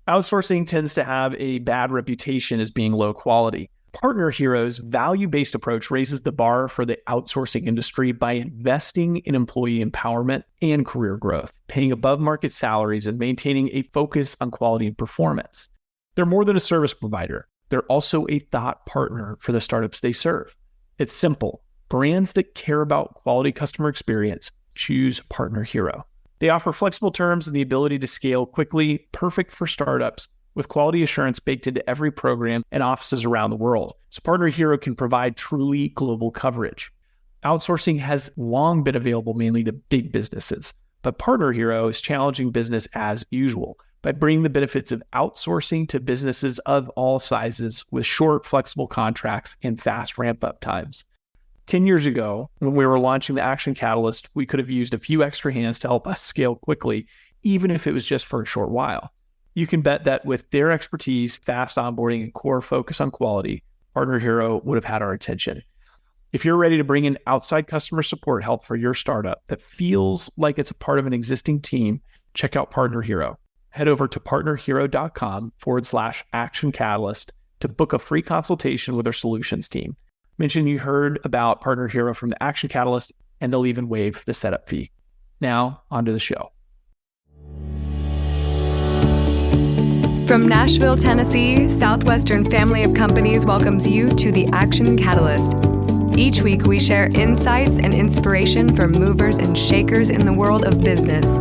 Outsourcing tends to have a bad reputation as being low quality. Partner Hero's value-based approach raises the bar for the outsourcing industry by investing in employee empowerment and career growth, paying above-market salaries, and maintaining a focus on quality and performance. They're more than a service provider. They're also a thought partner for the startups they serve. It's simple. Brands that care about quality customer experience choose Partner Hero. They offer flexible terms and the ability to scale quickly, perfect for startups, with quality assurance baked into every program and offices around the world. So Partner Hero can provide truly global coverage. Outsourcing has long been available mainly to big businesses, but Partner Hero is challenging business as usual by bringing the benefits of outsourcing to businesses of all sizes with short, flexible contracts and fast ramp-up times. 10 years ago, when we were launching the Action Catalyst, we could have used a few extra hands to help us scale quickly, even if it was just for a short while. You can bet that with their expertise, fast onboarding, and core focus on quality, Partner Hero would have had our attention. If you're ready to bring in outside customer support help for your startup that feels like it's a part of an existing team, check out Partner Hero. Head over to partnerhero.com/Action Catalyst to book a free consultation with our solutions team. Mention you heard about Partner Hero from the Action Catalyst, and they'll even waive the setup fee. Now, on to the show. From Nashville, Tennessee, Southwestern Family of Companies welcomes you to the Action Catalyst. Each week, we share insights and inspiration from movers and shakers in the world of business.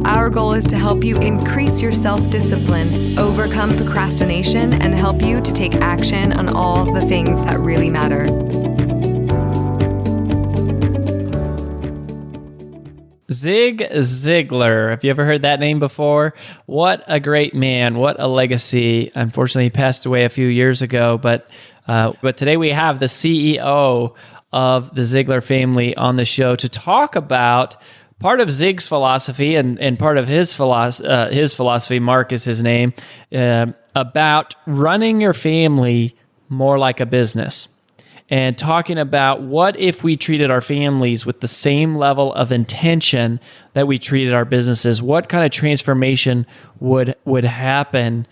Our goal is to help you increase your self-discipline, overcome procrastination, and help you to take action on all the things that really matter. Zig Ziglar. Have you ever heard that name before? What a great man. What a legacy. Unfortunately, he passed away a few years ago, but today we have the CEO of the Ziglar family on the show to talk about part of Zig's philosophy and part of his philosophy, Mark is his name, about running your family more like a business. And talking about what if we treated our families with the same level of intention that we treated our businesses? What kind of transformation would happen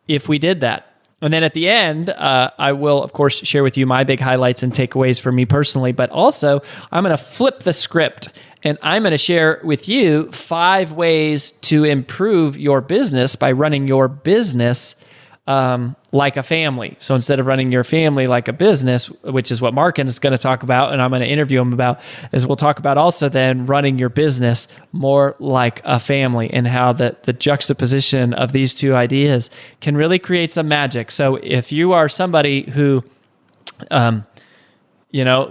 if we did that? And then at the end, I will, of course, share with you my big highlights and takeaways for me personally, but also I'm going to flip the script and I'm going to share with you 5 ways to improve your business by running your business like a family. So instead of running your family like a business, which is what Mark is going to talk about, and I'm going to interview him about, is we'll talk about also then running your business more like a family and how the juxtaposition of these two ideas can really create some magic. So if you are somebody who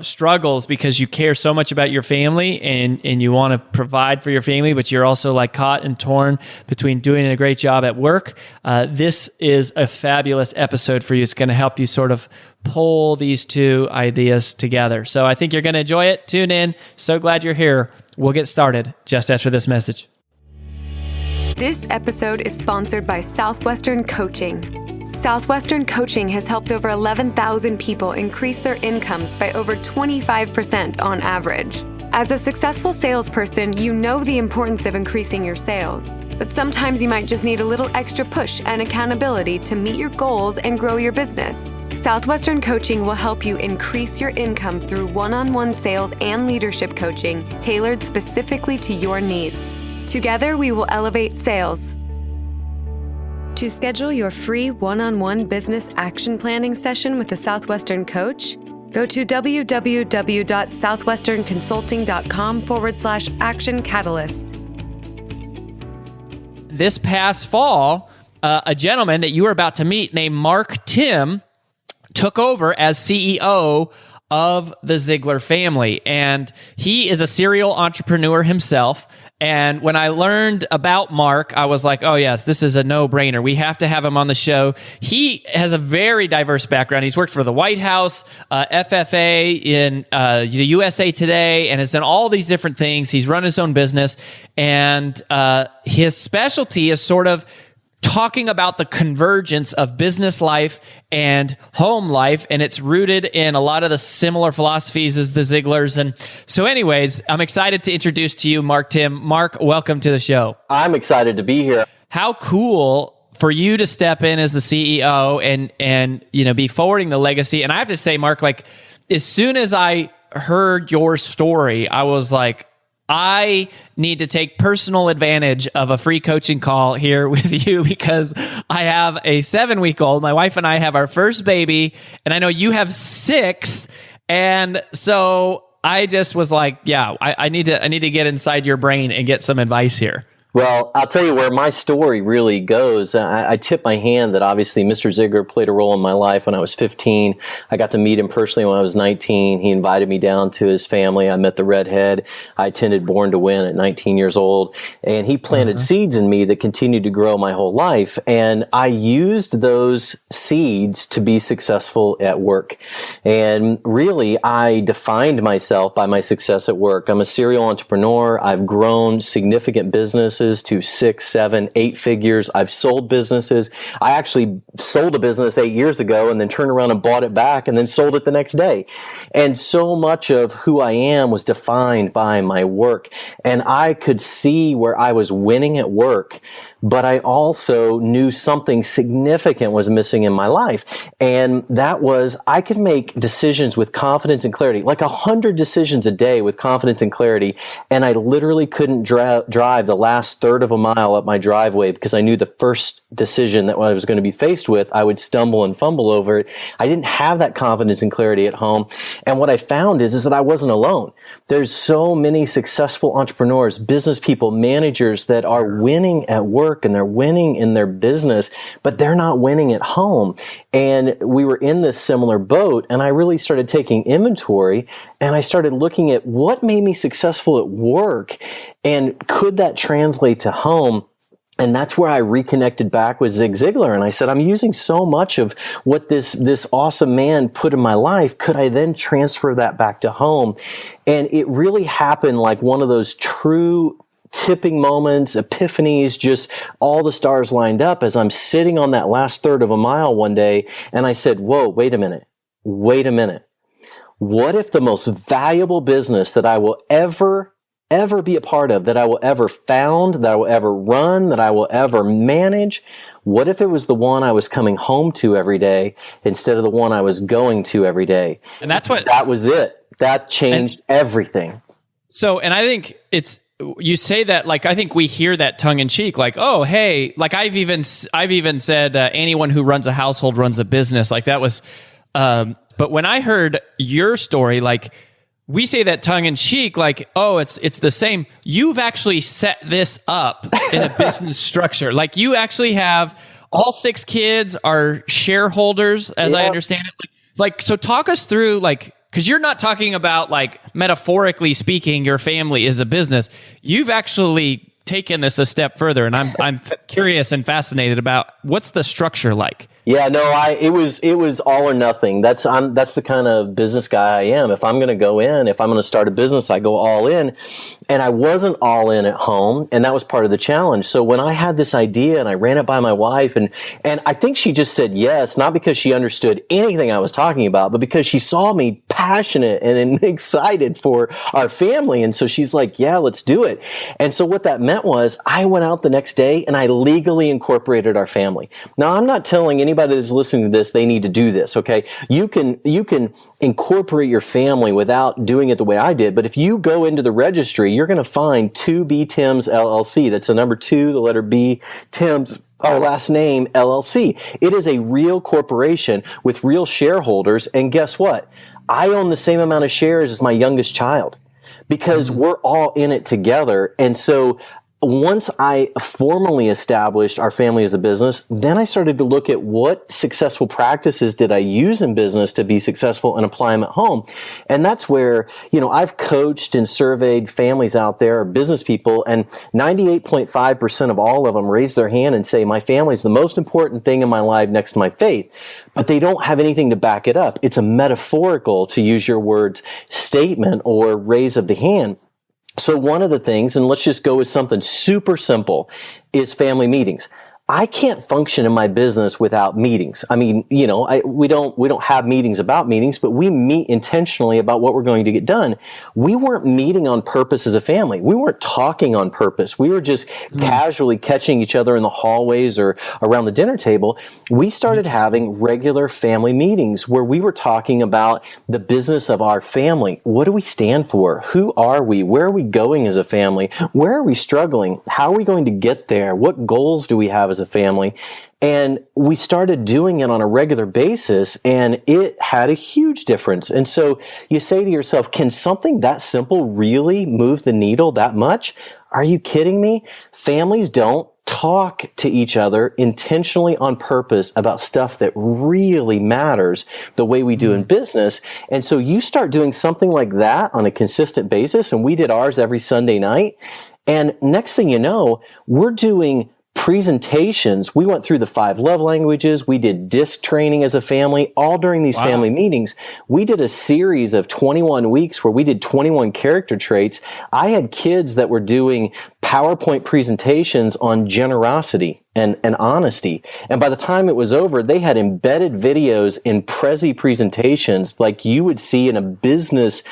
struggles because you care so much about your family and you want to provide for your family, but you're also like caught and torn between doing a great job at work, this is a fabulous episode for you. It's going to help you sort of pull these two ideas together. So I think you're going to enjoy it. Tune in. So glad you're here. We'll get started just after this message. This episode is sponsored by Southwestern Coaching. Southwestern Coaching has helped over 11,000 people increase their incomes by over 25% on average. As a successful salesperson, you know the importance of increasing your sales, but sometimes you might just need a little extra push and accountability to meet your goals and grow your business. Southwestern Coaching will help you increase your income through one-on-one sales and leadership coaching tailored specifically to your needs. Together, we will elevate sales. To schedule your free one-on-one business action planning session with a Southwestern coach, go to www.southwesternconsulting.com/Action Catalyst. This past fall, a gentleman that you were about to meet named Mark Timm took over as CEO of the Ziglar family. And he is a serial entrepreneur himself. And when I learned about Mark, I was like, oh yes, this is a no-brainer. We have to have him on the show. He has a very diverse background. He's worked for the White House, FFA, in the USA Today, and has done all these different things. He's run his own business. And his specialty is sort of talking about the convergence of business life and home life, and it's rooted in a lot of the similar philosophies as the Ziglars. And so anyways, I'm excited to introduce to you Mark Timm. Mark, welcome to the show. I'm excited to be here. How cool for you to step in as the CEO and be forwarding the legacy. And I have to say, Mark, like as soon as I heard your story, I was like, I need to take personal advantage of a free coaching call here with you because I have a 7-week-old. My wife and I have our first baby, and I know you have 6. And so I just was like, yeah, I need to get inside your brain and get some advice here. Well, I'll tell you where my story really goes. I tip my hand that obviously Mr. Ziglar played a role in my life when I was 15. I got to meet him personally when I was 19. He invited me down to his family. I met the redhead. I attended Born to Win at 19 years old. And he planted seeds in me that continued to grow my whole life. And I used those seeds to be successful at work. And really, I defined myself by my success at work. I'm a serial entrepreneur. I've grown significant businesses to 6, 7, 8 figures. I've sold businesses. I actually sold a business 8 years ago and then turned around and bought it back and then sold it the next day. And so much of who I am was defined by my work. And I could see where I was winning at work, but I also knew something significant was missing in my life. And that was I could make decisions with confidence and clarity, like 100 decisions a day with confidence and clarity. And I literally couldn't drive the last third of a mile up my driveway because I knew the first decision that I was going to be faced with, I would stumble and fumble over it. I didn't have that confidence and clarity at home. And what I found is that I wasn't alone. There's so many successful entrepreneurs, business people, managers that are winning at work and they're winning in their business, but they're not winning at home. And we were in this similar boat, and I really started taking inventory, and I started looking at what made me successful at work, and could that translate to home? And that's where I reconnected back with Zig Ziglar. And I said, I'm using so much of what this awesome man put in my life. Could I then transfer that back to home? And it really happened like one of those true tipping moments, epiphanies, just all the stars lined up as I'm sitting on that last third of a mile one day. And I said, whoa, wait a minute. What if the most valuable business that I will ever be a part of, that I will ever found, that I will ever run, that I will ever manage, what if it was the one I was coming home to every day instead of the one I was going to every day? And that was it. That changed everything. So, and I think you say that, like, I think we hear that tongue in cheek, like, oh, hey, like I've even said anyone who runs a household runs a business. Like that was, but when I heard your story, like, we say that tongue in cheek, like, oh, it's the same. You've actually set this up in a business structure. Like you actually have all 6 kids are shareholders, as I understand it. Like, so talk us through, like, because you're not talking about, like, metaphorically speaking, your family is a business. You've actually taken this a step further, and I'm curious and fascinated about what's the structure like. Yeah, no, it was all or nothing. That's the kind of business guy I am. If I'm going to go in, if I'm going to start a business, I go all in. And I wasn't all in at home, and that was part of the challenge. So when I had this idea and I ran it by my wife, and I think she just said yes, not because she understood anything I was talking about, but because she saw me passionate and excited for our family. And so she's like, yeah, let's do it. And so what that meant was I went out the next day and I legally incorporated our family. Now, I'm not telling anybody that's listening to this, they need to do this, okay? You can incorporate your family without doing it the way I did, but if you go into the registry, you're going to find 2B Timm's LLC. That's the number 2, the letter B, Timm's, our last name, LLC. It is a real corporation with real shareholders, and guess what? I own the same amount of shares as my youngest child because we're all in it together. And so once I formally established our family as a business, then I started to look at what successful practices did I use in business to be successful and apply them at home. And that's where, I've coached and surveyed families out there, business people, and 98.5% of all of them raise their hand and say, my family is the most important thing in my life next to my faith. But they don't have anything to back it up. It's a metaphorical, to use your words, statement or raise of the hand. So one of the things, and let's just go with something super simple, is family meetings. I can't function in my business without meetings. I mean, we don't have meetings about meetings, but we meet intentionally about what we're going to get done. We weren't meeting on purpose as a family. We weren't talking on purpose. We were just casually catching each other in the hallways or around the dinner table. We started having regular family meetings where we were talking about the business of our family. What do we stand for? Who are we? Where are we going as a family? Where are we struggling? How are we going to get there? What goals do we have as a family? And we started doing it on a regular basis, and it had a huge difference. And so you say to yourself, can something that simple really move the needle that much? Are you kidding me? Families don't talk to each other intentionally on purpose about stuff that really matters the way we do in business. And so you start doing something like that on a consistent basis, and we did ours every Sunday night. And next thing you know, we're doing presentations. We went through the 5 love languages. We did DISC training as a family, all during these family meetings. We did a series of 21 weeks where we did 21 character traits. I had kids that were doing PowerPoint presentations on generosity and honesty. And by the time it was over, they had embedded videos in Prezi presentations like you would see in a business,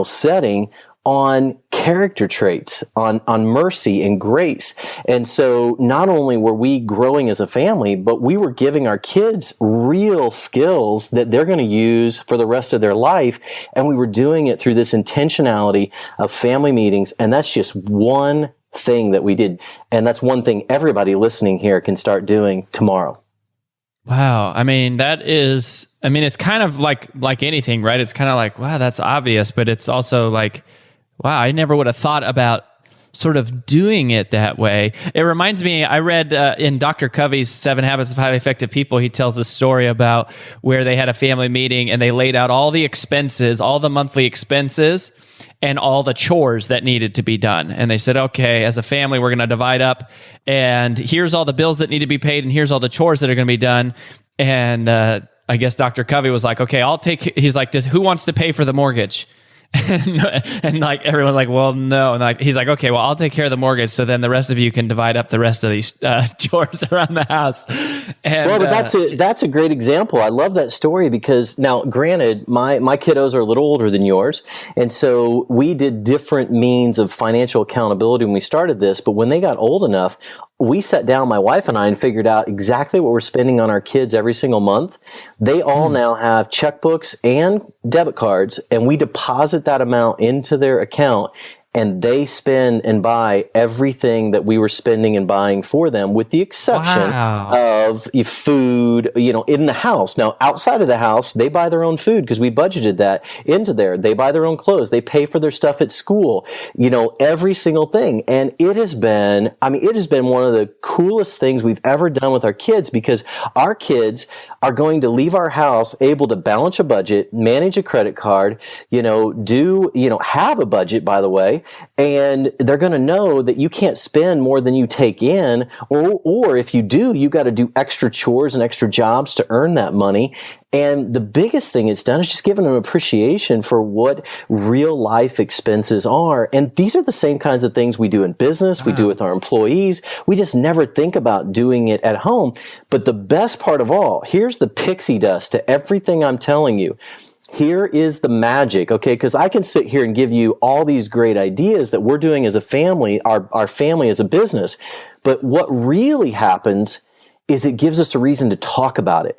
setting, on character traits, on mercy and grace. And so not only were we growing as a family, but we were giving our kids real skills that they're going to use for the rest of their life. And we were doing it through this intentionality of family meetings. And that's just one thing that we did. And that's one thing everybody listening here can start doing tomorrow. Wow. I mean, it's kind of like anything, right? It's kind of like, wow, that's obvious, but it's also like, wow, I never would have thought about sort of doing it that way. It reminds me, I read in Dr. Covey's 7 Habits of Highly Effective People, he tells this story about where they had a family meeting and they laid out all the expenses, all the monthly expenses, and all the chores that needed to be done. And they said, okay, as a family, we're going to divide up, and here's all the bills that need to be paid, and here's all the chores that are going to be done. And I guess Dr. Covey was like, okay, he's like, who wants to pay for the mortgage? and like everyone's like, well, no. And like he's like, okay, well, I'll take care of the mortgage, so then the rest of you can divide up the rest of these chores around the house. And, well, but that's a great example. I love that story because now, granted, my kiddos are a little older than yours, and so we did different means of financial accountability when we started this. But when they got old enough, we sat down, my wife and I, and figured out exactly what we're spending on our kids every single month. They all now have checkbooks and debit cards, and we deposit that amount into their account, and they spend and buy everything that we were spending and buying for them, with the exception of food, in the house. Now, outside of the house, they buy their own food because we budgeted that into there. They buy their own clothes. They pay for their stuff at school, every single thing. And it has been one of the coolest things we've ever done with our kids, because our kids are going to leave our house able to balance a budget, manage a credit card, have a budget, by the way, and they're going to know that you can't spend more than you take in, or if you do, you got to do extra chores and extra jobs to earn that money. And the biggest thing it's done is just given them appreciation for what real life expenses are. And these are the same kinds of things we do in business, we do with our employees. We just never think about doing it at home. But the best part of all, here's the pixie dust to everything I'm telling you. Here is the magic, okay? Because I can sit here and give you all these great ideas that we're doing as a family, our family as a business. But what really happens is it gives us a reason to talk about it.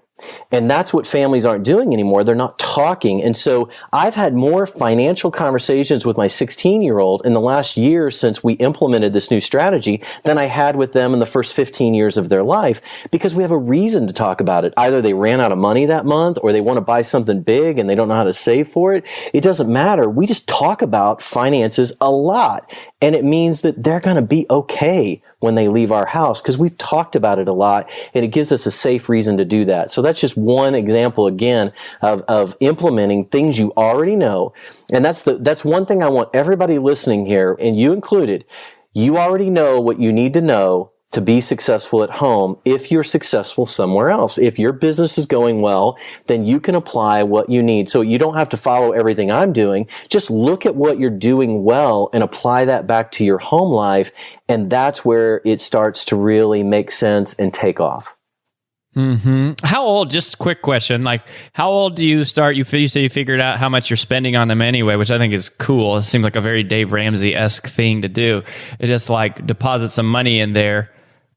And that's what families aren't doing anymore. They're not talking. And so I've had more financial conversations with my 16-year-old in the last year since we implemented this new strategy than I had with them in the first 15 years of their life, because we have a reason to talk about it. Either they ran out of money that month, or they want to buy something big and they don't know how to save for it. It doesn't matter. We just talk about finances a lot. And it means that they're going to be okay when they leave our house because we've talked about it a lot, and it gives us a safe reason to do that. So that's just one example, again, of implementing things you already know. And that's one thing I want everybody listening here, and you included. You already know what you need to know to be successful at home if you're successful somewhere else. If your business is going well, then you can apply what you need. So you don't have to follow everything I'm doing. Just look at what you're doing well and apply that back to your home life. And that's where it starts to really make sense and take off. How old, just a quick question, like how old do you start, you say you figured out how much you're spending on them anyway, which I think is cool. It seems like a very Dave Ramsey-esque thing to do. It just like deposit some money in there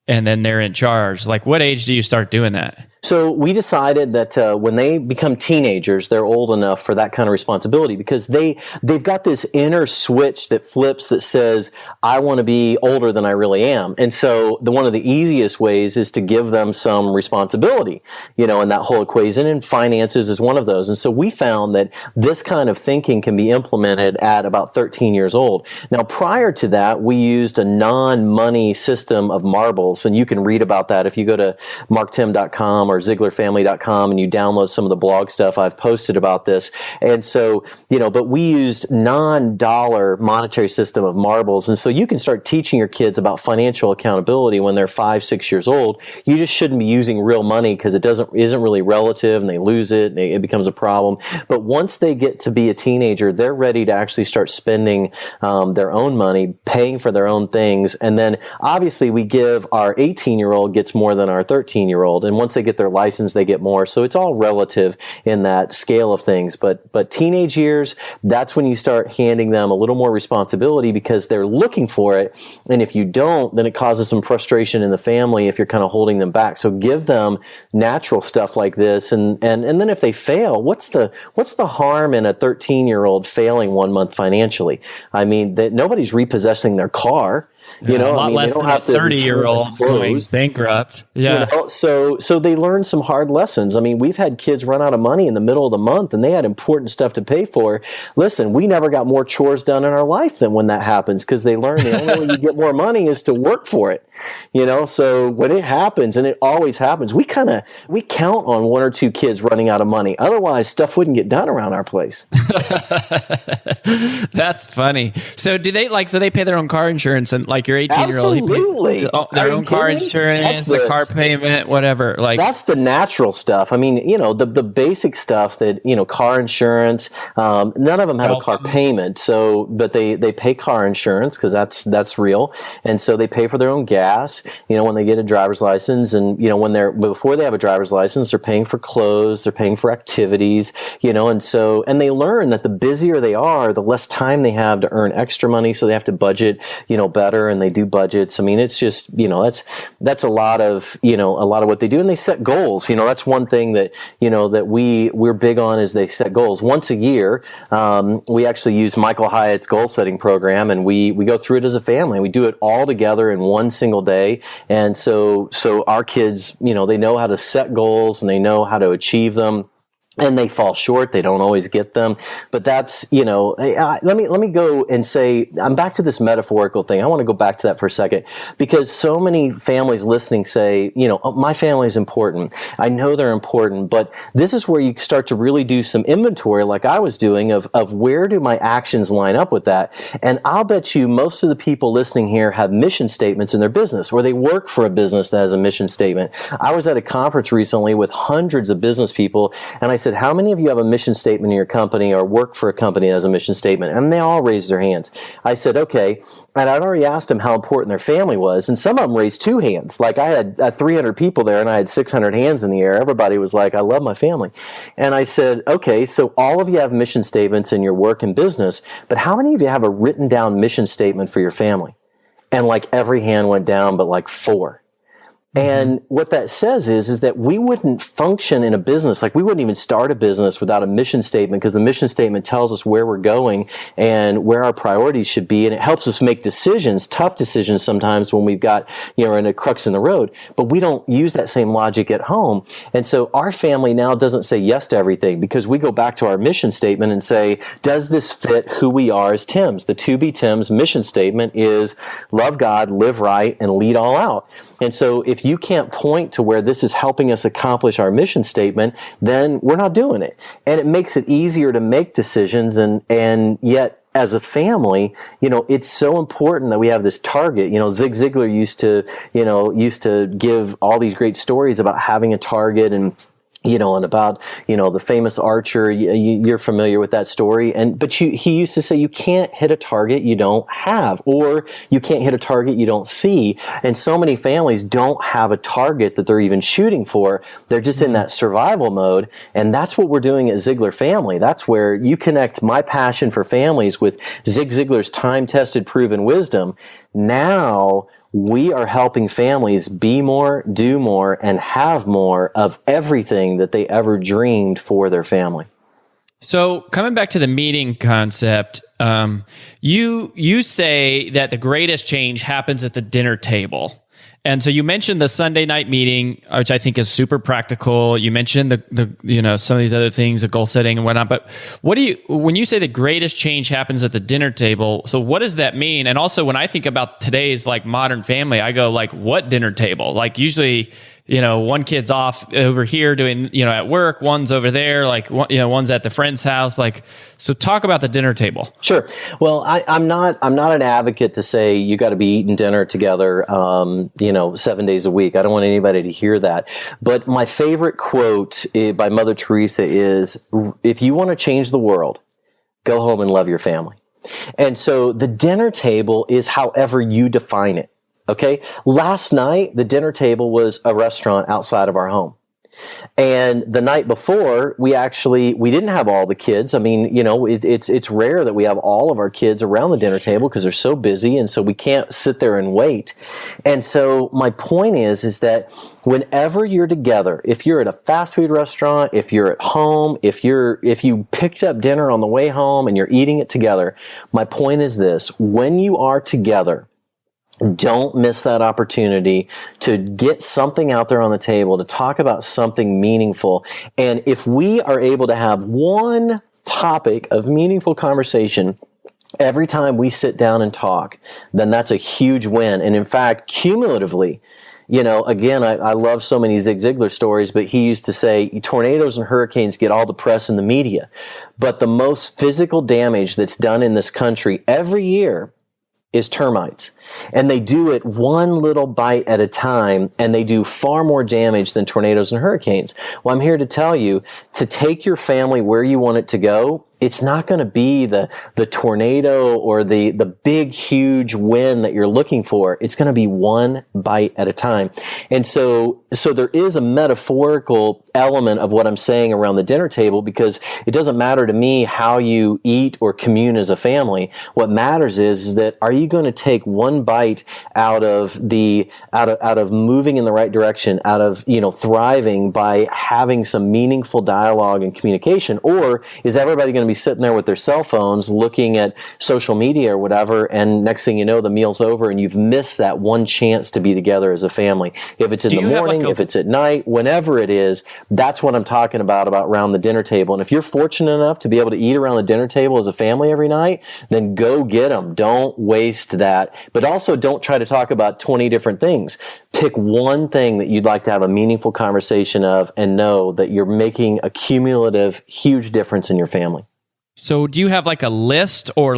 and then they're in charge. Like what age do you start doing that? So we decided that when they become teenagers, they're old enough for that kind of responsibility because they've got this inner switch that flips that says, I want to be older than I really am. And so one of the easiest ways is to give them some responsibility, in that whole equation, and finances is one of those. And so we found that this kind of thinking can be implemented at about 13 years old. Now, prior to that, we used a non-money system of marbles, and you can read about that if you go to marktimm.com or ZiglarFamily.com and you download some of the blog stuff I've posted about this. And so, but we used non-dollar monetary system of marbles. And so you can start teaching your kids about financial accountability when they're 5, 6 years old. You just shouldn't be using real money because it isn't really relative and they lose it and it becomes a problem. But once they get to be a teenager, they're ready to actually start spending their own money, paying for their own things. And then obviously we give our 18-year-old gets more than our 13-year-old. And once they get their license, they get more. So it's all relative in that scale of things. But teenage years, that's when you start handing them a little more responsibility because they're looking for it. And if you don't, then it causes some frustration in the family if you're kind of holding them back. So give them natural stuff like this. And then if they fail, what's the harm in a 13-year-old failing 1 month financially? I mean, nobody's repossessing their car. A lot less than a 30-year-old going bankrupt. Yeah. So they learn some hard lessons. I mean, we've had kids run out of money in the middle of the month and they had important stuff to pay for. Listen, we never got more chores done in our life than when that happens because they learn the only way you get more money is to work for it. So when it happens, and it always happens, we count on 1 or 2 kids running out of money. Otherwise, stuff wouldn't get done around our place. That's funny. So do they they pay their own car insurance and like your 18-year-old, absolutely, their own car insurance, the car payment, whatever. Like that's the natural stuff. I mean, the basic stuff that car insurance. None of them have a car payment, but they pay car insurance because that's real, and so they pay for their own gas. When they get a driver's license, and before they have a driver's license, they're paying for clothes, they're paying for activities, and they learn that the busier they are, the less time they have to earn extra money, so they have to budget, better. And they do budgets. I mean, it's just, that's a lot of what they do. And they set goals. That's one thing that, that we're big on is they set goals. Once a year, we actually use Michael Hyatt's goal setting program and we go through it as a family. We do it all together in one single day. And so our kids, they know how to set goals and they know how to achieve them. And they fall short. They don't always get them. But that's, let me go and say, I'm back to this metaphorical thing. I want to go back to that for a second because so many families listening say, my family is important. I know they're important, but this is where you start to really do some inventory like I was doing of where do my actions line up with that? And I'll bet you most of the people listening here have mission statements in their business or they work for a business that has a mission statement. I was at a conference recently with hundreds of business people and I said, how many of you have a mission statement in your company or work for a company that has a mission statement? And they all raised their hands. I said, okay. And I'd already asked them how important their family was. And some of them raised 2 hands. Like I had 300 people there and I had 600 hands in the air. Everybody was like, I love my family. And I said, okay, so all of you have mission statements in your work and business, but how many of you have a written down mission statement for your family? And like every hand went down, but like 4. And what that says is that we wouldn't function in a business, like we wouldn't even start a business without a mission statement because the mission statement tells us where we're going and where our priorities should be. And it helps us make decisions, tough decisions sometimes when we've got, in a crux in the road, but we don't use that same logic at home. And so our family now doesn't say yes to everything because we go back to our mission statement and say, does this fit who we are as Timms? The To Be Timms mission statement is love God, live right, and lead all out. And so if you can't point to where this is helping us accomplish our mission statement, then we're not doing it. And it makes it easier to make decisions and yet as a family, it's so important that we have this target. Zig Ziglar used to give all these great stories about having a target and about, the famous archer. You're familiar with that story. But he used to say, you can't hit a target you don't have, or you can't hit a target you don't see. And so many families don't have a target that they're even shooting for. They're just in that survival mode. And that's what we're doing at Ziglar Family. That's where you connect my passion for families with Zig Ziglar's time-tested, proven wisdom. Now, we are helping families be more, do more, and have more of everything that they ever dreamed for their family. So coming back to the meeting concept, you say that the greatest change happens at the dinner table. And so you mentioned the Sunday night meeting, which I think is super practical. You mentioned the some of these other things, the goal setting and whatnot. But when you say the greatest change happens at the dinner table, so what does that mean? And also when I think about today's modern family, I go what dinner table? Usually, one kid's off over here doing, at work, one's over there, one's at the friend's house. So talk about the dinner table. Sure. Well, I'm not an advocate to say you got to be eating dinner together, 7 days a week. I don't want anybody to hear that. But my favorite quote by Mother Teresa is, if you want to change the world, go home and love your family. And so the dinner table is however you define it. Okay. Last night, the dinner table was a restaurant outside of our home. And the night before, we didn't have all the kids. I mean, it's rare that we have all of our kids around the dinner table because they're so busy. And so we can't sit there and wait. And so my point is that whenever you're together, if you're at a fast food restaurant, if you're at home, if you picked up dinner on the way home and you're eating it together, my point is this: when you are together, don't miss that opportunity to get something out there on the table, to talk about something meaningful. And if we are able to have one topic of meaningful conversation every time we sit down and talk, then that's a huge win. And in fact, cumulatively, again, I love so many Zig Ziglar stories, but he used to say tornadoes and hurricanes get all the press in the media. But the most physical damage that's done in this country every year is termites. And they do it one little bite at a time, and they do far more damage than tornadoes and hurricanes. Well, I'm here to tell you, to take your family where you want it to go, it's not going to be the tornado or the big, huge win that you're looking for. It's going to be one bite at a time. And so there is a metaphorical element of what I'm saying around the dinner table, because it doesn't matter to me how you eat or commune as a family. What matters is that, are you going to take one bite out of moving in the right direction, out of thriving by having some meaningful dialogue and communication, or is everybody going to be sitting there with their cell phones looking at social media or whatever, and next thing you know, the meal's over and you've missed that one chance to be together as a family? If it's in the morning, if it's at night, whenever it is, that's what I'm talking about around the dinner table. And if you're fortunate enough to be able to eat around the dinner table as a family every night, then go get them. Don't waste that. But also don't try to talk about 20 different things. Pick one thing that you'd like to have a meaningful conversation of, and know that you're making a cumulative, huge difference in your family. So do you have a list, or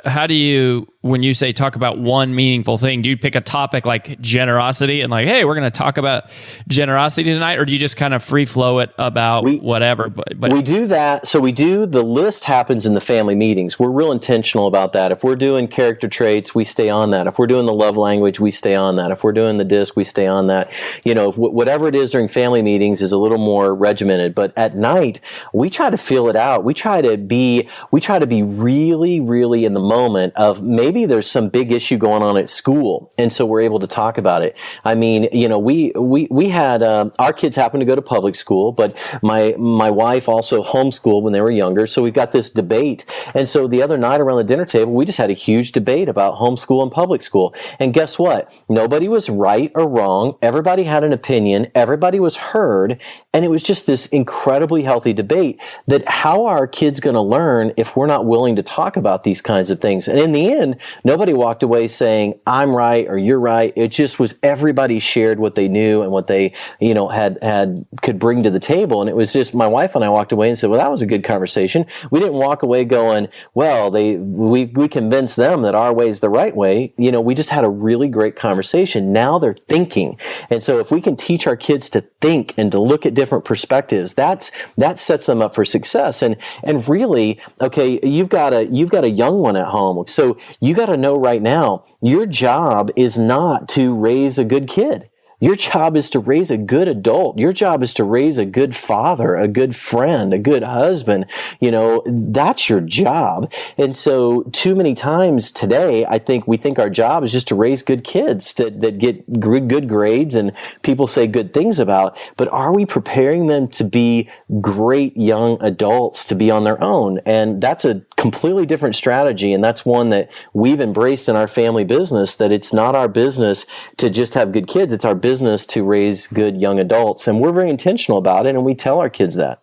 how do you, when you say talk about one meaningful thing, do you pick a topic like generosity and hey, we're going to talk about generosity tonight? Or do you just kind of free flow it about whatever? But we do that. So the list happens in the family meetings. We're real intentional about that. If we're doing character traits, we stay on that. If we're doing the love language, we stay on that. If we're doing the DISC, we stay on that. Whatever it is during family meetings is a little more regimented, but at night, we try to feel it out. We try to be really, really in the moment of maybe there's some big issue going on at school, and so we're able to talk about it. I mean, we had our kids happen to go to public school, but my wife also homeschooled when they were younger, so we've got this debate. And so the other night around the dinner table, we just had a huge debate about homeschool and public school. And guess what? Nobody was right or wrong. Everybody had an opinion. Everybody was heard. And it was just this incredibly healthy debate that how are our kids going to learn learn if we're not willing to talk about these kinds of things. And in the end, nobody walked away saying, I'm right or you're right. It just was everybody shared what they knew and what they, could bring to the table. And it was just my wife and I walked away and said, well, that was a good conversation. We didn't walk away going, well, we convinced them that our way is the right way. We just had a really great conversation. Now they're thinking. And so if we can teach our kids to think and to look at different perspectives, that sets them up for success. And really, okay, you've got a young one at home. So you got to know right now, your job is not to raise a good kid. Your job is to raise a good adult. Your job is to raise a good father, a good friend, a good husband. That's your job. And so too many times today, I think we think our job is just to raise good kids that get good grades and people say good things about. But are we preparing them to be great young adults, to be on their own? And that's a completely different strategy. And that's one that we've embraced in our family business, that it's not our business to just have good kids. It's our business to raise good young adults. And we're very intentional about it. And we tell our kids that.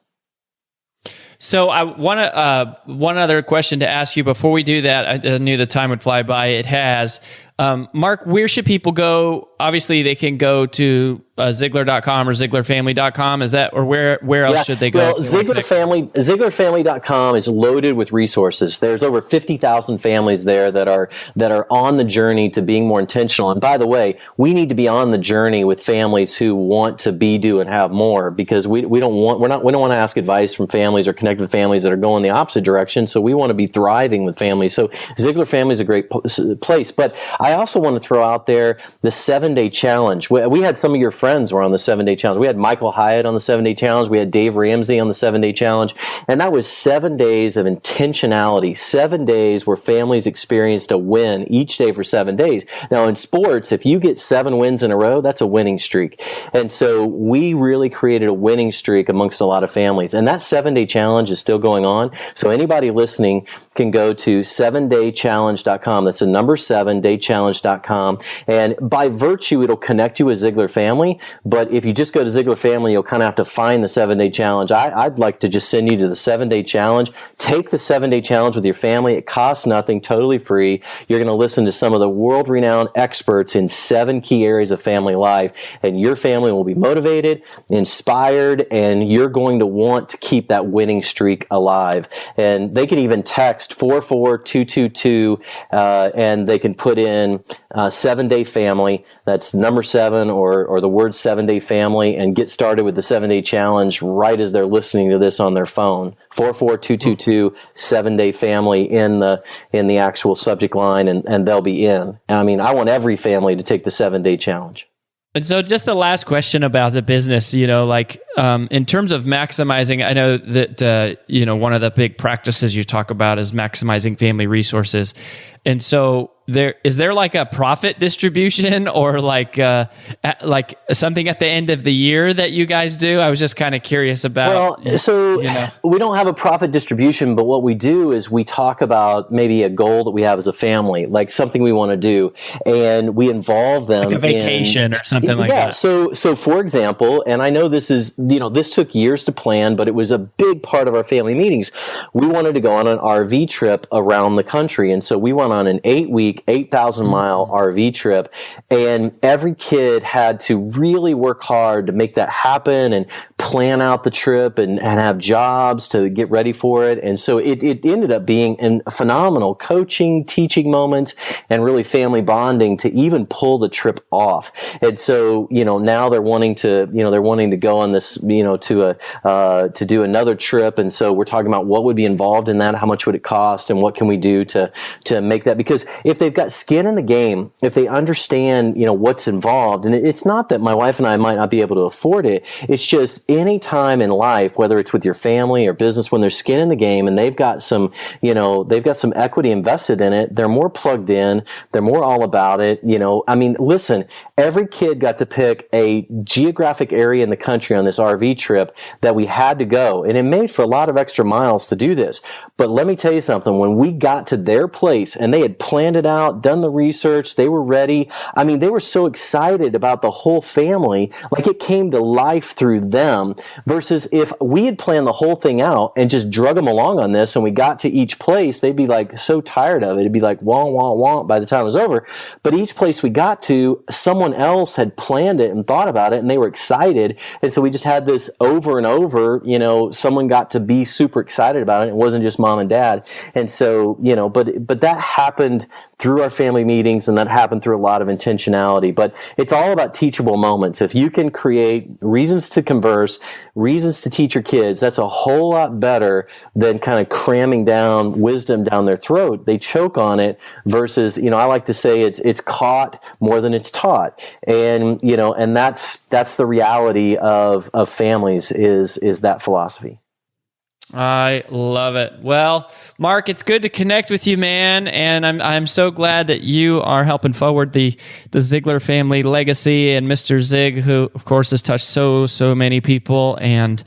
So I want to, one other question to ask you before we do that. I knew the time would fly by. It has. Mark, where should people go? Obviously, they can go to Ziglar.com or ZiglarFamily.com. Is that, or where else should they go? Well, ZiglarFamily.com is loaded with resources. There's over 50,000 families there that are on the journey to being more intentional. And by the way, we need to be on the journey with families who want to be, do, and have more, because we don't want to ask advice from families or connect with families that are going the opposite direction. So we want to be thriving with families. So Ziglar Family is a great place. But I also want to throw out there the 7-day challenge. We had some of your friends were on the 7-day challenge. We had Michael Hyatt on the 7-day challenge. We had Dave Ramsey on the 7-day challenge. And that was 7 days of intentionality, 7 days where families experienced a win each day for 7 days. Now in sports, if you get 7 wins in a row, that's a winning streak. And so we really created a winning streak amongst a lot of families. And that 7-day challenge is still going on. So anybody listening can go to 7daychallenge.com. That's the number 7daychallenge.com. And by virtue, it'll connect you with Ziglar Family. But if you just go to Ziglar Family, you'll kind of have to find the 7-day challenge. I'd like to just send you to the 7-day challenge. Take the 7-day challenge with your family. It costs nothing, totally free. You're going to listen to some of the world-renowned experts in 7 key areas of family life. And your family will be motivated, inspired, and you're going to want to keep that winning streak alive. And they can even text 44222 and they can put in 7-day family. That's number 7 or the word 7-day family, and get started with the 7-day challenge right as they're listening to this on their phone. 44222 7-day family in the actual subject line, and they'll be in. I mean, I want every family to take the 7-day challenge. And so just the last question about the business, in terms of maximizing, I know that, one of the big practices you talk about is maximizing family resources. And so is there like a profit distribution or like something at the end of the year that you guys do? I was just kind of curious about. Well, so we don't have a profit distribution, but what we do is we talk about maybe a goal that we have as a family, like something we want to do, and we involve them like a vacation or something like that. So for example, and I know this is, this took years to plan, but it was a big part of our family meetings. We wanted to go on an RV trip around the country, and so we went on an 8-week, 8,000-mile RV trip, and every kid had to really work hard to make that happen and plan out the trip and have jobs to get ready for it. And so it ended up being a phenomenal coaching, teaching moment, and really family bonding to even pull the trip off. And so, now they're wanting to go on this, to do another trip. And so we're talking about what would be involved in that, how much would it cost, and what can we do to make that, because if they've got skin in the game, if they understand, what's involved, and it's not that my wife and I might not be able to afford it, it's just any time in life, whether it's with your family or business, when there's skin in the game and they've got some equity invested in it, they're more plugged in, they're more all about it. I mean, listen, every kid got to pick a geographic area in the country on this RV trip that we had to go, and it made for a lot of extra miles to do this. But let me tell you something, when we got to their place and they had planned it out, done the research. They were ready. I mean, they were so excited about the whole family, like it came to life through them, versus if we had planned the whole thing out and just drug them along on this and we got to each place, they'd be like so tired of it. It'd be like wah, wah, wah by the time it was over. But each place we got to, someone else had planned it and thought about it, and they were excited. And so we just had this over and over, someone got to be super excited about it. It wasn't just mom and dad. And so, but that happened through our family meetings, and that happened through a lot of intentionality. But it's all about teachable moments. If you can create reasons to converse, reasons to teach your kids, that's a whole lot better than kind of cramming down wisdom down their throat. They choke on it versus, I like to say it's caught more than it's taught. And, and that's the reality of families is that philosophy. I love it. Well, Mark, it's good to connect with you, man, and I'm so glad that you are helping forward the Ziglar family legacy, and Mr. Zig, who of course has touched so many people, and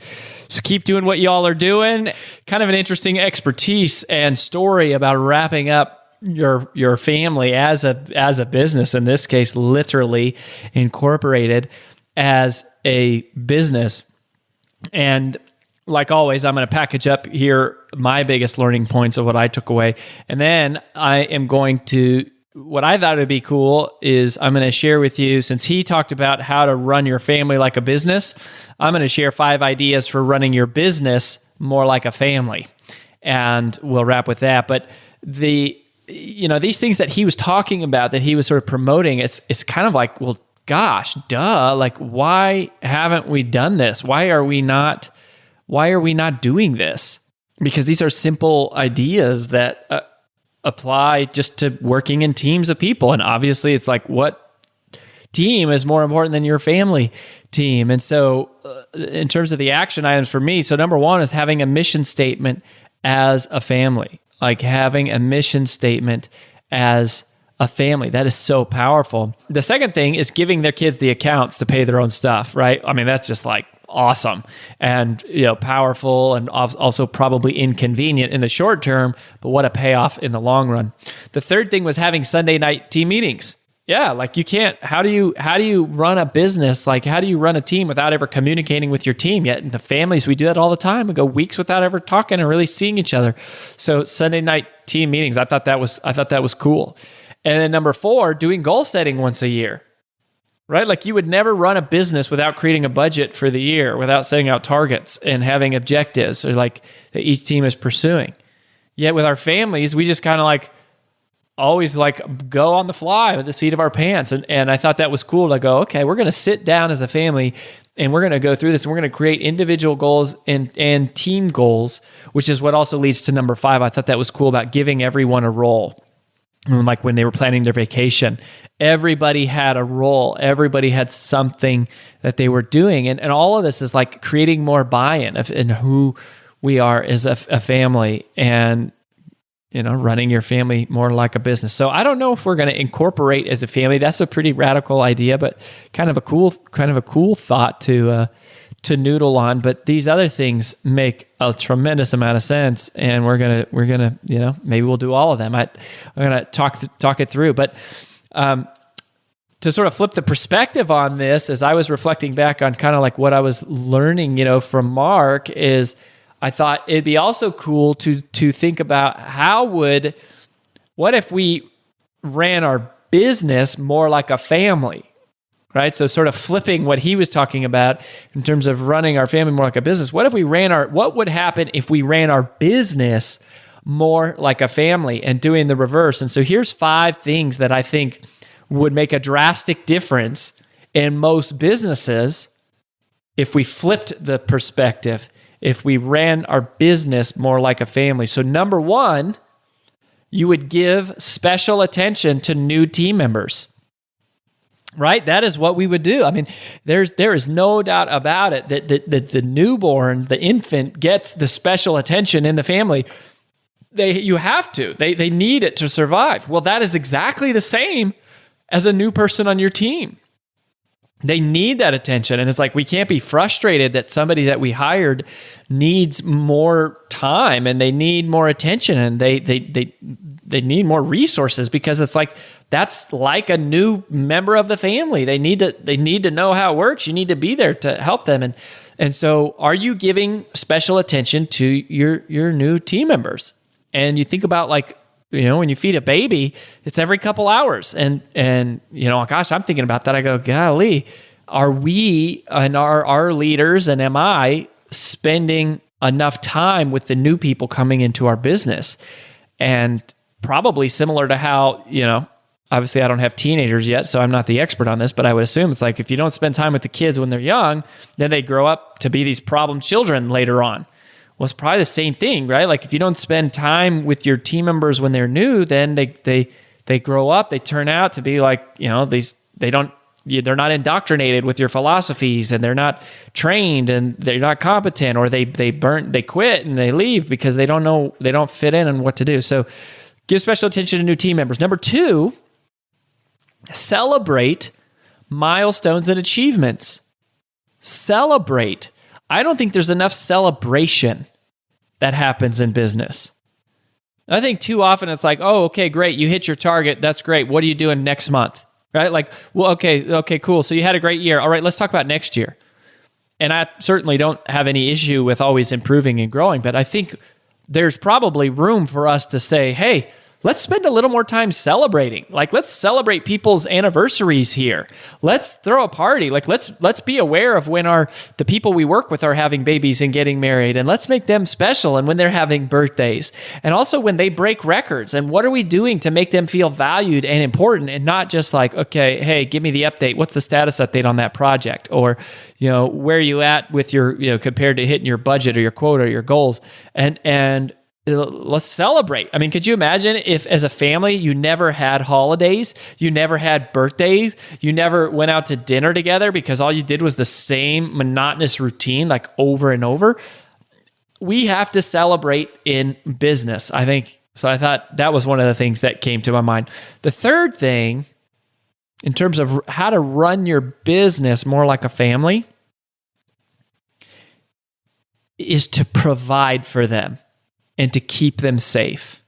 so keep doing what y'all are doing. Kind of an interesting expertise and story about wrapping up your family as a business, in this case, literally incorporated as a business. And like always, I'm going to package up here my biggest learning points of what I took away. And then I am going to, what I thought would be cool is I'm going to share with you, since he talked about how to run your family like a business, I'm going to share 5 ideas for running your business more like a family. And we'll wrap with that. But these things that he was talking about, that he was sort of promoting, it's kind of like, well, gosh, duh. Like, why haven't we done this? Why are we not doing this? Because these are simple ideas that apply just to working in teams of people. And obviously it's like, what team is more important than your family team? And so in terms of the action items for me, so number 1 is having a mission statement as a family, like having a mission statement as a family. That is so powerful. The second thing is giving their kids the accounts to pay their own stuff, right? I mean, that's just like awesome and powerful, and also probably inconvenient in the short term, but what a payoff in the long run. The third thing was having Sunday night team meetings. Yeah, like you can't, how do you run a business? Like, how do you run a team without ever communicating with your team? Yet in the families, we do that all the time. We go weeks without ever talking and really seeing each other. So Sunday night team meetings, I thought that was cool. And then number 4, doing goal setting once a year. Right? Like you would never run a business without creating a budget for the year, without setting out targets and having objectives or like that each team is pursuing. Yet with our families, we just kind of like always like go on the fly with the seat of our pants. And I thought that was cool to go, okay, we're going to sit down as a family and we're going to go through this and we're going to create individual goals and team goals, which is what also leads to number 5. I thought that was cool about giving everyone a role. Like when they were planning their vacation, everybody had a role. Everybody had something that they were doing. And all of this is like creating more buy-in in who we are as a family, and running your family more like a business. So I don't know if we're going to incorporate as a family. That's a pretty radical idea, but kind of a cool thought to noodle on. But these other things make a tremendous amount of sense, and we're gonna maybe we'll do all of them. I'm gonna talk it through. But to sort of flip the perspective on this, as I was reflecting back on kind of like what I was learning, from Mark, is I thought it'd be also cool to think about what if we ran our business more like a family. Right? So sort of flipping what he was talking about in terms of running our family more like a business. What would happen if we ran our business more like a family and doing the reverse? And so here's 5 things that I think would make a drastic difference in most businesses if we flipped the perspective, if we ran our business more like a family. So number 1, you would give special attention to new team members. Right? That is what we would do. I mean, there is no doubt about it that the newborn, the infant, gets the special attention in the family. You have to. They need it to survive. Well, that is exactly the same as a new person on your team. They need that attention. And it's like, we can't be frustrated that somebody that we hired needs more time and they need more attention and they need more resources, because it's like, that's like a new member of the family. They need to know how it works. You need to be there to help them. And so are you giving special attention to your new team members? And you think about, like, when you feed a baby, it's every couple hours. And gosh, I'm thinking about that. I go, golly, are we and our leaders and am I spending enough time with the new people coming into our business? And probably similar to how, obviously I don't have teenagers yet, so I'm not the expert on this, but I would assume it's like, if you don't spend time with the kids when they're young, then they grow up to be these problem children later on. Well, it's probably the same thing, right? Like, if you don't spend time with your team members when they're new, then they grow up, they turn out to be like, they're not indoctrinated with your philosophies, and they're not trained, and they're not competent, or they quit and they leave because they don't fit in and what to do. So give special attention to new team members. Number 2, celebrate milestones and achievements. Celebrate. I don't think there's enough celebration that happens in business. I think too often it's like, oh, okay, great, you hit your target. That's great. What are you doing next month? Right? Like, well, okay, cool. So you had a great year. All right, let's talk about next year. And I certainly don't have any issue with always improving and growing, but I think there's probably room for us to say, hey, let's spend a little more time celebrating. Like, let's celebrate people's anniversaries here. Let's throw a party. Like, let's be aware of when the people we work with are having babies and getting married, and let's make them special, and when they're having birthdays, and also when they break records, and what are we doing to make them feel valued and important, and not just like, okay, hey, give me the update. What's the status update on that project? Or, where are you at with your, compared to hitting your budget or your quota or your goals? And let's celebrate. I mean, could you imagine if as a family, you never had holidays, you never had birthdays, you never went out to dinner together because all you did was the same monotonous routine, like over and over? We have to celebrate in business, I think. So I thought that was one of the things that came to my mind. The third thing, in terms of how to run your business more like a family, is to provide for them and to keep them safe,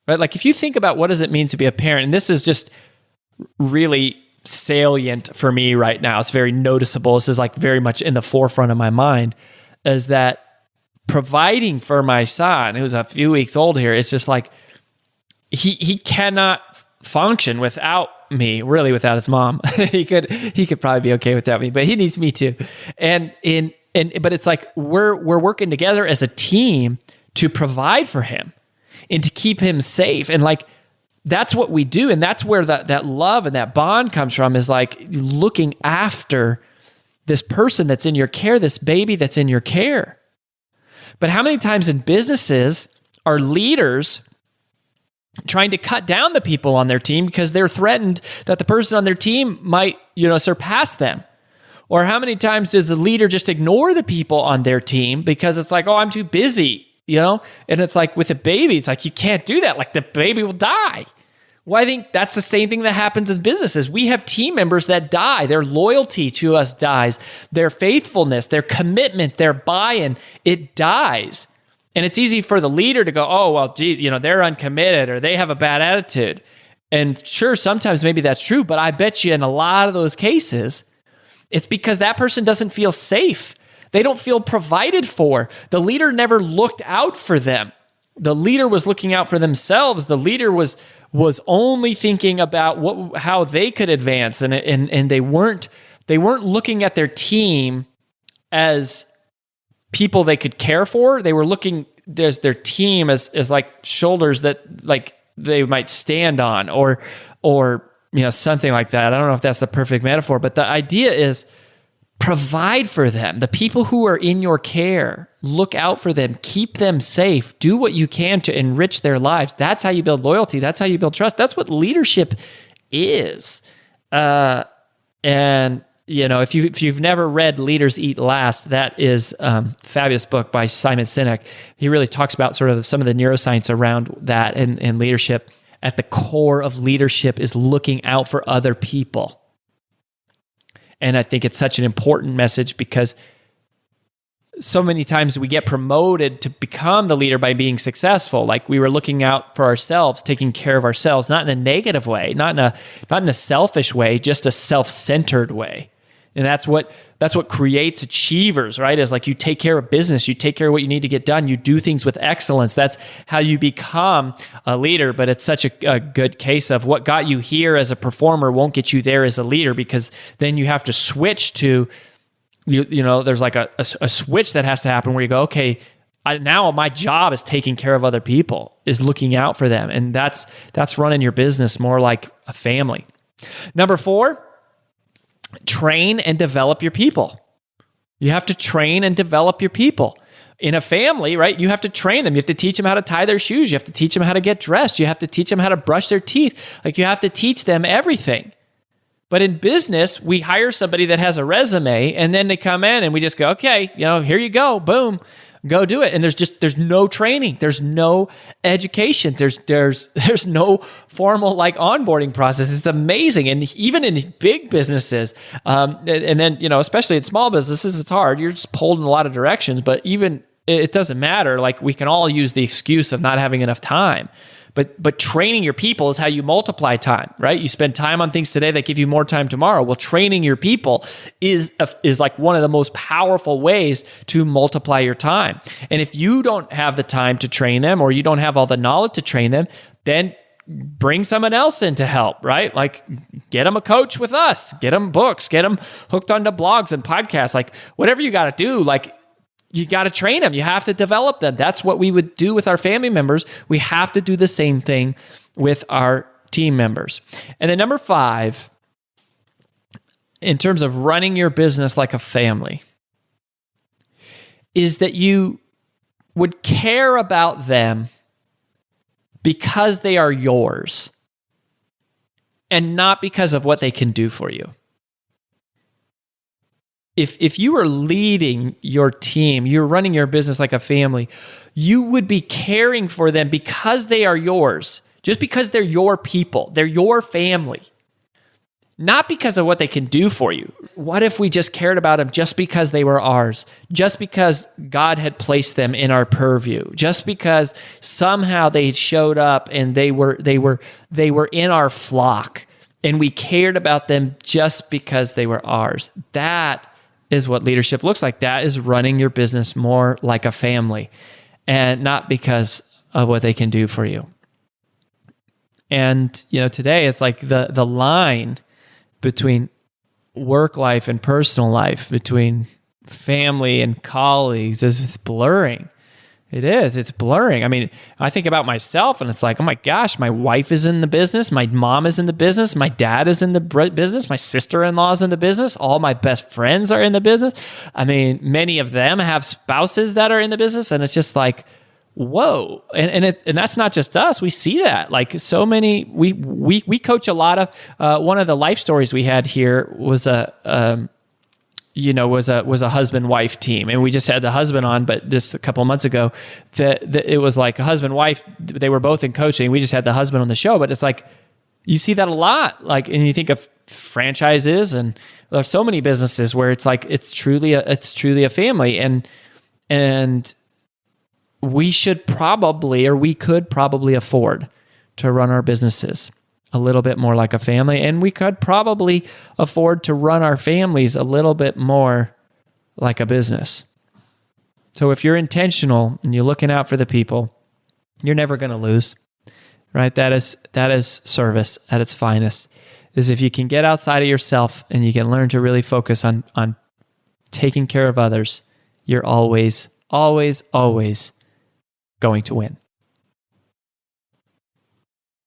right? Like, if you think about what does it mean to be a parent, and this is just really salient for me right now, it's very noticeable, this is like very much in the forefront of my mind, is that providing for my son, who's a few weeks old here, it's just like, he cannot function without me, really without his mom. he could probably be okay without me, but he needs me too. But it's like, we're working together as a team to provide for him and to keep him safe. And like, that's what we do. And that's where that love and that bond comes from, is like looking after this person that's in your care, this baby that's in your care. But how many times in businesses are leaders trying to cut down the people on their team because they're threatened that the person on their team might, surpass them? Or how many times does the leader just ignore the people on their team because it's like, oh, I'm too busy, And it's like, with a baby, it's like, you can't do that. Like, the baby will die. Well, I think that's the same thing that happens in businesses. We have team members that die. Their loyalty to us dies. Their faithfulness, their commitment, their buy-in, it dies. And it's easy for the leader to go, oh, well, gee, they're uncommitted or they have a bad attitude. And sure, sometimes maybe that's true, but I bet you in a lot of those cases, it's because that person doesn't feel safe. They don't feel provided for. The leader never looked out for them. The leader was looking out for themselves. The leader was only thinking about how they could advance, and they weren't looking at their team as people they could care for. They were looking as their team as like shoulders that like they might stand on, or something like that. I don't know if that's the perfect metaphor, but the idea is, provide for them. The people who are in your care, look out for them, keep them safe, do what you can to enrich their lives. That's how you build loyalty. That's how you build trust. That's what leadership is. If you've never read Leaders Eat Last, that is a fabulous book by Simon Sinek. He really talks about sort of some of the neuroscience around that and leadership. At the core of leadership is looking out for other people. And I think it's such an important message because so many times we get promoted to become the leader by being successful. Like we were looking out for ourselves, taking care of ourselves, not in a negative way, not in a selfish way, just a self-centered way. And that's what creates achievers, right? Is like you take care of business, you take care of what you need to get done, you do things with excellence. That's how you become a leader. But it's such a good case of what got you here as a performer won't get you there as a leader, because then you have to switch to, you know, there's like a switch that has to happen where you go, okay, now my job is taking care of other people, is looking out for them. And that's running your business more like a family. Number 4, train and develop your people. You have to train and develop your people. In a family, right, you have to train them. You have to teach them how to tie their shoes. You have to teach them how to get dressed. You have to teach them how to brush their teeth. Like you have to teach them everything. But in business, we hire somebody that has a resume, and then they come in and we just go, okay, you know, here you go, boom, go do it. And there's no training, there's no education, there's no formal like onboarding process. It's amazing. And even in big businesses, and then, you know, especially in small businesses, it's hard. You're just pulled in a lot of directions, but even it doesn't matter. Like we can all use the excuse of not having enough time. But training your people is how you multiply time, right? You spend time on things today that give you more time tomorrow. Well, training your people is like one of the most powerful ways to multiply your time. And if you don't have the time to train them, or you don't have all the knowledge to train them, then bring someone else in to help, right? Like get them a coach with us, get them books, get them hooked onto blogs and podcasts, like whatever you got to do, like you got to train them. You have to develop them. That's what we would do with our family members. We have to do the same thing with our team members. And then number 5, in terms of running your business like a family, is that you would care about them because they are yours and not because of what they can do for you. If you are leading your team, you're running your business like a family, you would be caring for them because they are yours, just because they're your people, they're your family, not because of what they can do for you. What if we just cared about them just because they were ours, just because God had placed them in our purview, just because somehow they showed up and they were in our flock and we cared about them just because they were ours? That is what leadership looks like. That is running your business more like a family and not because of what they can do for you. And, you know, today it's like the line between work life and personal life, between family and colleagues is blurring. It is. It's blurring. I mean, I think about myself and it's like, oh my gosh, my wife is in the business. My mom is in the business. My dad is in the business. My sister-in-law is in the business. All my best friends are in the business. I mean, many of them have spouses that are in the business. And it's just like, whoa. And that's not just us. We see that. Like so many, we coach a lot of, one of the life stories we had here was a husband-wife team. And we just had the husband on, but this a couple of months ago, that it was like a husband-wife, they were both in coaching. We just had the husband on the show, but it's like, you see that a lot. Like, and you think of franchises, and there's so many businesses where it's like, it's truly a family. And we should probably, or we could probably afford to run our businesses a little bit more like a family, and we could probably afford to run our families a little bit more like a business. So if you're intentional and you're looking out for the people, you're never going to lose, right? That is service at its finest, is if you can get outside of yourself and you can learn to really focus on taking care of others, you're always, always, always going to win.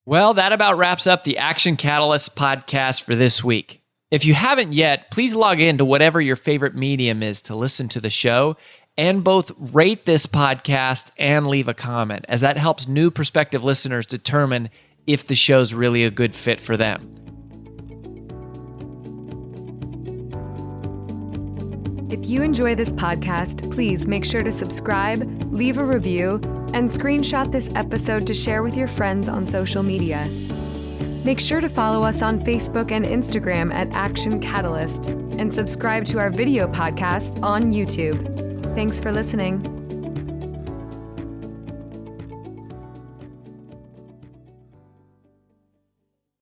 Well, that about wraps up the Action Catalyst podcast for this week. If you haven't yet, please log in to whatever your favorite medium is to listen to the show and both rate this podcast and leave a comment, as that helps new prospective listeners determine if the show's really a good fit for them. If you enjoy this podcast, please make sure to subscribe, leave a review, and screenshot this episode to share with your friends on social media. Make sure to follow us on Facebook and Instagram at Action Catalyst, and subscribe to our video podcast on YouTube. Thanks for listening.